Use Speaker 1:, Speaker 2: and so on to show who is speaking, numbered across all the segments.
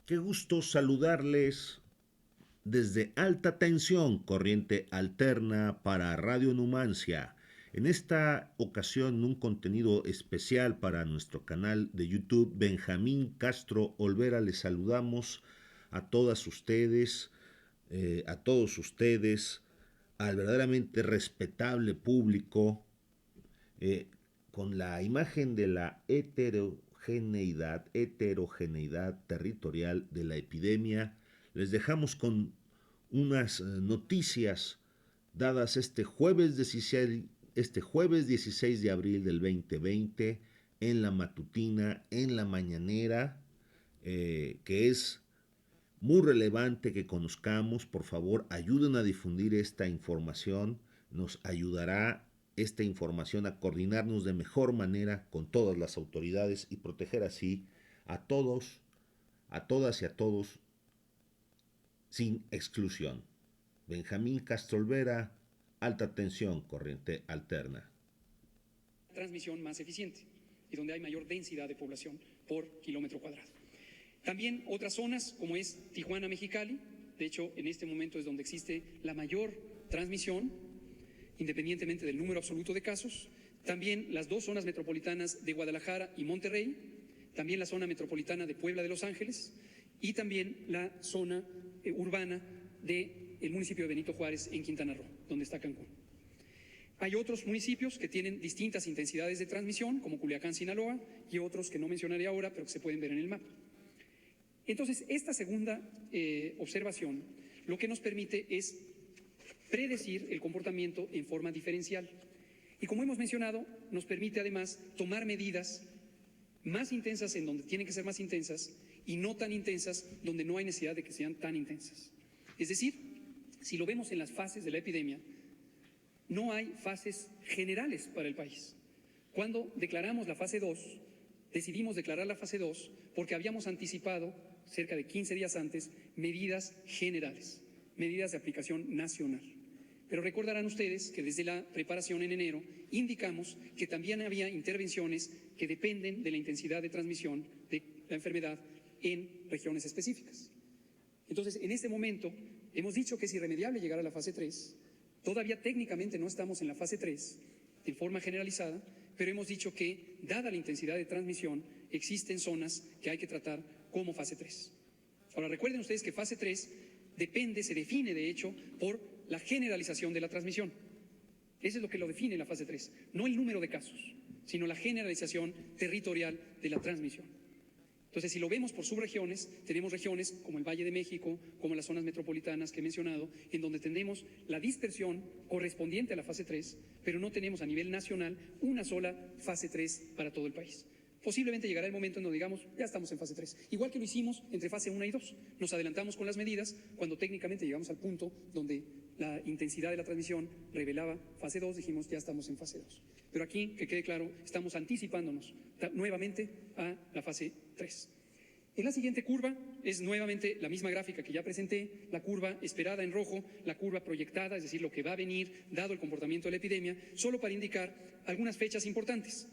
Speaker 1: Qué gusto saludarles desde alta tensión, corriente alterna para Radio Numancia. En esta ocasión, un contenido especial para nuestro canal de YouTube, Benjamín Castro Olvera. Les saludamos a todas ustedes, a todos ustedes, al verdaderamente respetable público, eh, con la imagen de la heterogeneidad territorial de la epidemia. Les dejamos con unas noticias dadas este jueves 16 de abril del 2020 en la matutina, en la mañanera, que es muy relevante que conozcamos. Por favor, ayuden a difundir esta información. Nos ayudará esta información a coordinarnos de mejor manera con todas las autoridades y proteger así a todos, a todas y a todos sin exclusión. Benjamín Castrolvera, alta tensión, corriente alterna.
Speaker 2: Transmisión más eficiente y donde hay mayor densidad de población por kilómetro cuadrado. También otras zonas como es Tijuana, Mexicali, de hecho en este momento es donde existe la mayor transmisión, independientemente del número absoluto de casos. También las dos zonas metropolitanas de Guadalajara y Monterrey, también la zona metropolitana de Puebla de Los Ángeles y también la zona urbana del municipio de Benito Juárez en Quintana Roo, donde está Cancún. Hay otros municipios que tienen distintas intensidades de transmisión, como Culiacán, Sinaloa, y otros que no mencionaré ahora, pero que se pueden ver en el mapa. Entonces, esta segunda observación lo que nos permite es predecir el comportamiento en forma diferencial. Y como hemos mencionado, nos permite además tomar medidas más intensas en donde tienen que ser más intensas y no tan intensas donde no hay necesidad de que sean tan intensas. Es decir, si lo vemos en las fases de la epidemia, no hay fases generales para el país. Cuando declaramos la fase 2, decidimos declarar la fase 2 porque habíamos anticipado, cerca de 15 días antes, medidas generales, medidas de aplicación nacional. Pero recordarán ustedes que desde la preparación en enero indicamos que también había intervenciones que dependen de la intensidad de transmisión de la enfermedad en regiones específicas. Entonces, en este momento, hemos dicho que es irremediable llegar a la fase 3. Todavía técnicamente no estamos en la fase 3 de forma generalizada, pero hemos dicho que, dada la intensidad de transmisión, existen zonas que hay que tratar como fase 3. Ahora, recuerden ustedes que fase 3 se define de hecho por la generalización de la transmisión. Eso es lo que lo define la fase 3, no el número de casos, sino la generalización territorial de la transmisión. Entonces, si lo vemos por subregiones, tenemos regiones como el Valle de México, como las zonas metropolitanas que he mencionado, en donde tenemos la dispersión correspondiente a la fase 3, pero no tenemos a nivel nacional una sola fase 3 para todo el país. Posiblemente llegará el momento en donde digamos, ya estamos en fase 3, igual que lo hicimos entre fase 1 y 2. Nos adelantamos con las medidas cuando técnicamente llegamos al punto donde la intensidad de la transmisión revelaba fase 2, dijimos, ya estamos en fase 2. Pero aquí, que quede claro, estamos anticipándonos nuevamente a la fase 3. En la siguiente curva es nuevamente la misma gráfica que ya presenté, la curva esperada en rojo, la curva proyectada, es decir, lo que va a venir dado el comportamiento de la epidemia, solo para indicar algunas fechas importantes.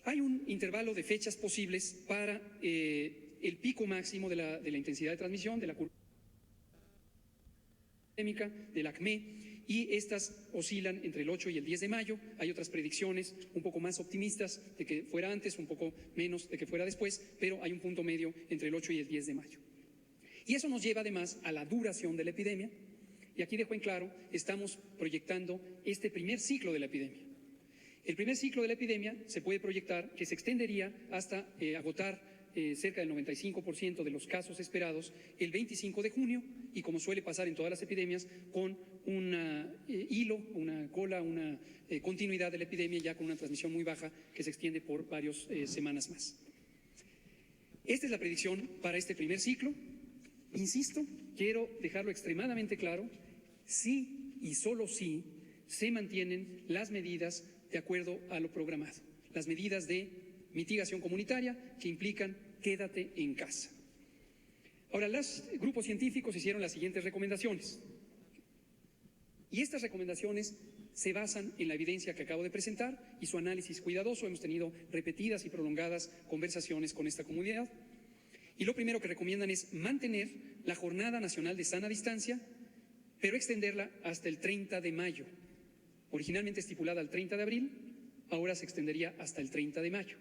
Speaker 2: Hay un intervalo de fechas posibles para el pico máximo de la intensidad de transmisión de la curva epidémica, del ACME, y estas oscilan entre el 8 y el 10 de mayo. Hay otras predicciones un poco más optimistas de que fuera antes, un poco menos de que fuera después, pero hay un punto medio entre el 8 y el 10 de mayo. Y eso nos lleva además a la duración de la epidemia, y aquí dejo en claro, estamos proyectando este primer ciclo de la epidemia. El primer ciclo de la epidemia se puede proyectar que se extendería hasta agotar cerca del 95% de los casos esperados el 25 de junio y, como suele pasar en todas las epidemias, con un hilo, una cola, una continuidad de la epidemia ya con una transmisión muy baja que se extiende por varias semanas más. Esta es la predicción para este primer ciclo. Insisto, quiero dejarlo extremadamente claro, sí y solo sí se mantienen las medidas de acuerdo a lo programado, las medidas de mitigación comunitaria que implican quédate en casa. Ahora, los grupos científicos hicieron las siguientes recomendaciones. Y estas recomendaciones se basan en la evidencia que acabo de presentar y su análisis cuidadoso. Hemos tenido repetidas y prolongadas conversaciones con esta comunidad. Y lo primero que recomiendan es mantener la Jornada Nacional de Sana Distancia, pero extenderla hasta el 30 de mayo. Originalmente estipulada al 30 de abril, ahora se extendería hasta el 30 de mayo,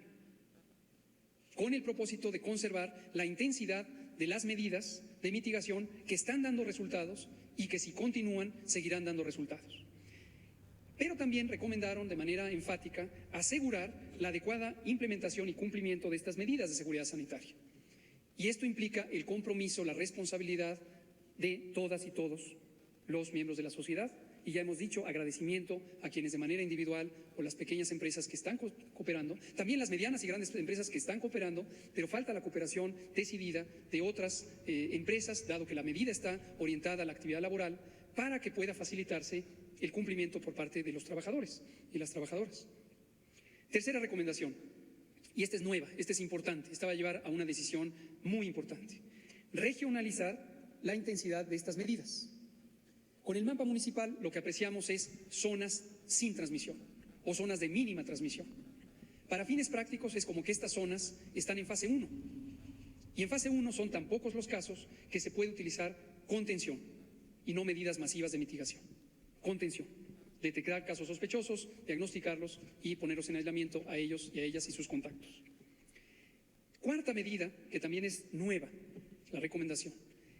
Speaker 2: con el propósito de conservar la intensidad de las medidas de mitigación que están dando resultados y que si continúan seguirán dando resultados. Pero también recomendaron de manera enfática asegurar la adecuada implementación y cumplimiento de estas medidas de seguridad sanitaria. Y esto implica el compromiso, la responsabilidad de todas y todos los miembros de la sociedad. Y ya hemos dicho agradecimiento a quienes de manera individual o las pequeñas empresas que están cooperando, también las medianas y grandes empresas que están cooperando, pero falta la cooperación decidida de otras empresas, dado que la medida está orientada a la actividad laboral, para que pueda facilitarse el cumplimiento por parte de los trabajadores y las trabajadoras. Tercera recomendación, y esta es nueva, esta es importante, esta va a llevar a una decisión muy importante: regionalizar la intensidad de estas medidas. Con el mapa municipal lo que apreciamos es zonas sin transmisión o zonas de mínima transmisión. Para fines prácticos es como que estas zonas están en fase 1. Y en fase 1 son tan pocos los casos que se puede utilizar contención y no medidas masivas de mitigación. Contención. Detectar casos sospechosos, diagnosticarlos y ponerlos en aislamiento a ellos y a ellas y sus contactos. Cuarta medida, que también es nueva, la recomendación: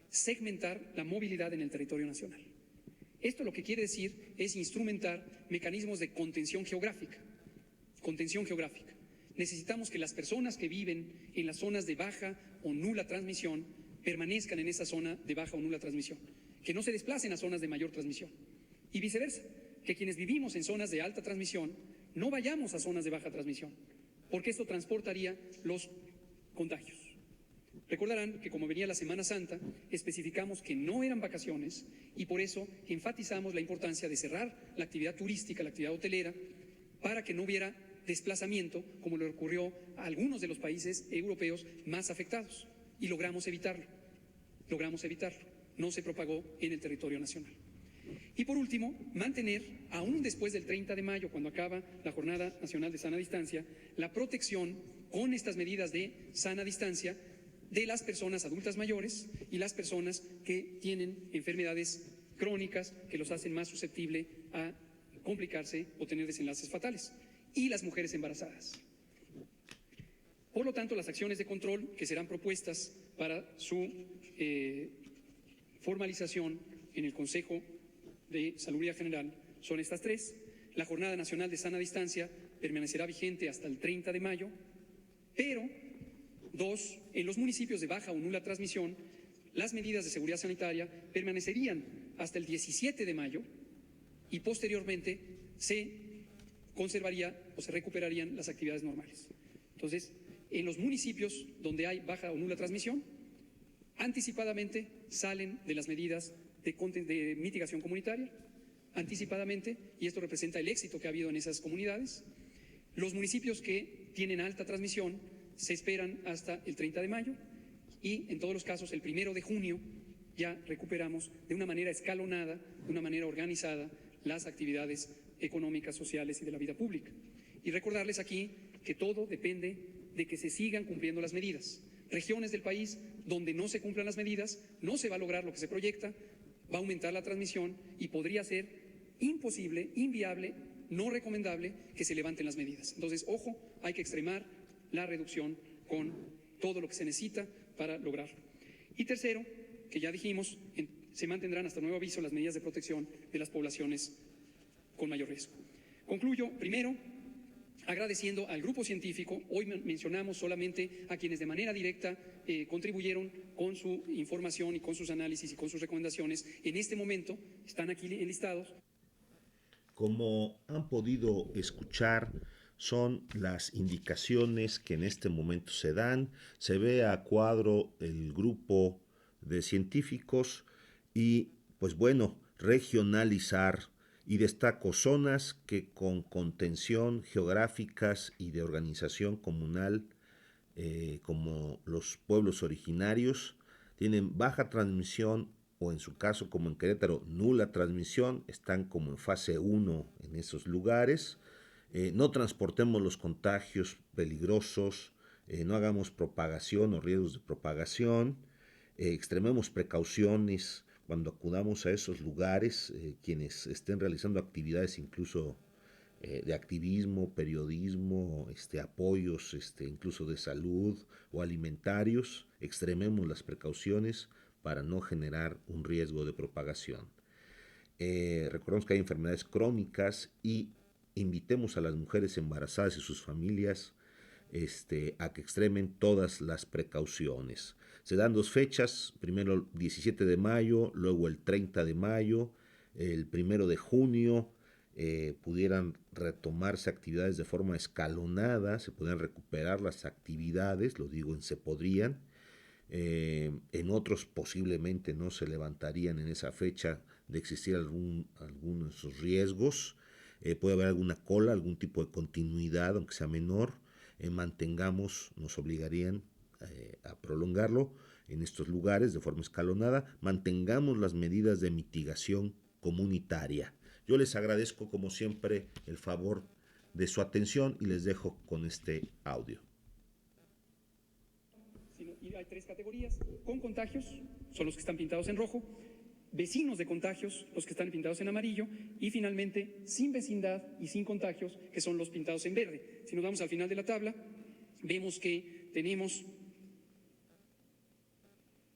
Speaker 2: segmentar la movilidad en el territorio nacional. Esto lo que quiere decir es instrumentar mecanismos de contención geográfica. Contención geográfica. Necesitamos que las personas que viven en las zonas de baja o nula transmisión permanezcan en esa zona de baja o nula transmisión, que no se desplacen a zonas de mayor transmisión. Y viceversa, que quienes vivimos en zonas de alta transmisión no vayamos a zonas de baja transmisión, porque esto transportaría los contagios. Recordarán que como venía la Semana Santa, especificamos que no eran vacaciones y por eso enfatizamos la importancia de cerrar la actividad turística, la actividad hotelera, para que no hubiera desplazamiento como le ocurrió a algunos de los países europeos más afectados. Y logramos evitarlo. No se propagó en el territorio nacional. Y por último, mantener, aún después del 30 de mayo, cuando acaba la Jornada Nacional de Sana Distancia, la protección con estas medidas de sana distancia de las personas adultas mayores y las personas que tienen enfermedades crónicas que los hacen más susceptibles a complicarse o tener desenlaces fatales, y las mujeres embarazadas. Por lo tanto, las acciones de control que serán propuestas para su formalización en el Consejo de Salubridad General son estas tres. La Jornada Nacional de Sana Distancia permanecerá vigente hasta el 30 de mayo, pero 2, en los municipios de baja o nula transmisión, las medidas de seguridad sanitaria permanecerían hasta el 17 de mayo y posteriormente se conservaría o se recuperarían las actividades normales. Entonces, en los municipios donde hay baja o nula transmisión, anticipadamente salen de las medidas de mitigación comunitaria, anticipadamente, y esto representa el éxito que ha habido en esas comunidades. Los municipios que tienen alta transmisión se esperan hasta el 30 de mayo y en todos los casos el 1 de junio ya recuperamos de una manera escalonada, de una manera organizada, las actividades económicas, sociales y de la vida pública. Y recordarles aquí que todo depende de que se sigan cumpliendo las medidas. Regiones del país donde no se cumplan las medidas, no se va a lograr lo que se proyecta, va a aumentar la transmisión y podría ser imposible, inviable, no recomendable que se levanten las medidas. Entonces, ojo, hay que extremar la reducción con todo lo que se necesita para lograrlo. Y tercero, que ya dijimos, se mantendrán hasta nuevo aviso las medidas de protección de las poblaciones con mayor riesgo. Concluyo, primero, agradeciendo al grupo científico. Hoy mencionamos solamente a quienes de manera directa contribuyeron con su información y con sus análisis y con sus recomendaciones. En este momento están aquí enlistados.
Speaker 1: Como han podido escuchar, son las indicaciones que en este momento se dan. Se ve a cuadro el grupo de científicos y, pues bueno, regionalizar. Y destaco zonas que con contención geográficas y de organización comunal, como los pueblos originarios, tienen baja transmisión o en su caso como en Querétaro, nula transmisión, están como en fase 1 en esos lugares. No transportemos los contagios peligrosos, no hagamos propagación o riesgos de propagación, extrememos precauciones cuando acudamos a esos lugares, quienes estén realizando actividades incluso de activismo, periodismo, apoyos incluso de salud o alimentarios, extrememos las precauciones para no generar un riesgo de propagación. Recordemos que hay enfermedades crónicas y invitemos a las mujeres embarazadas y sus familias a que extremen todas las precauciones. Se dan 2 fechas, primero el 17 de mayo, luego el 30 de mayo, el 1 de junio, pudieran retomarse actividades de forma escalonada, se podrían recuperar las actividades, lo digo en se podrían, en otros posiblemente no se levantarían en esa fecha de existir algunos de esos riesgos, puede haber alguna cola, algún tipo de continuidad, aunque sea menor, nos obligarían a prolongarlo en estos lugares de forma escalonada, mantengamos las medidas de mitigación comunitaria. Yo les agradezco como siempre el favor de su atención y les dejo con este audio.
Speaker 2: Y hay 3 categorías: con contagios, son los que están pintados en rojo; vecinos de contagios, los que están pintados en amarillo; y finalmente, sin vecindad y sin contagios, que son los pintados en verde. Si nos vamos al final de la tabla, vemos que tenemos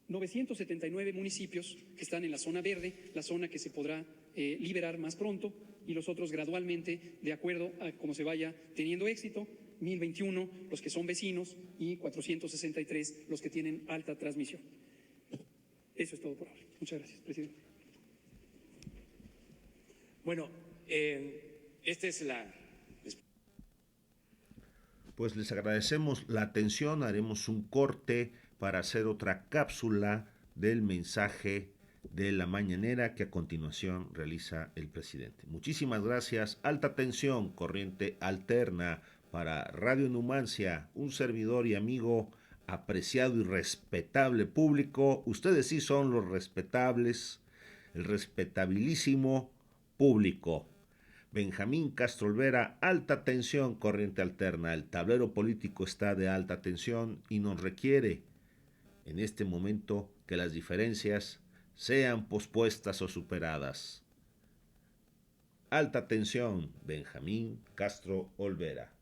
Speaker 2: 979 municipios que están en la zona verde, la zona que se podrá liberar más pronto, y los otros gradualmente, de acuerdo a cómo se vaya teniendo éxito. 1021 los que son vecinos y 463 los que tienen alta transmisión. Eso es todo por ahora. Muchas gracias, presidente.
Speaker 3: Bueno, esta es la...
Speaker 1: Pues les agradecemos la atención, haremos un corte para hacer otra cápsula del mensaje de la mañanera que a continuación realiza el presidente. Muchísimas gracias. Alta tensión, corriente alterna para Radio Numancia, un servidor y amigo apreciado y respetable público. Ustedes sí son los respetables, el respetabilísimo público. Benjamín Castro Olvera, alta tensión, corriente alterna. El tablero político está de alta tensión y nos requiere en este momento que las diferencias sean pospuestas o superadas. Alta tensión, Benjamín Castro Olvera.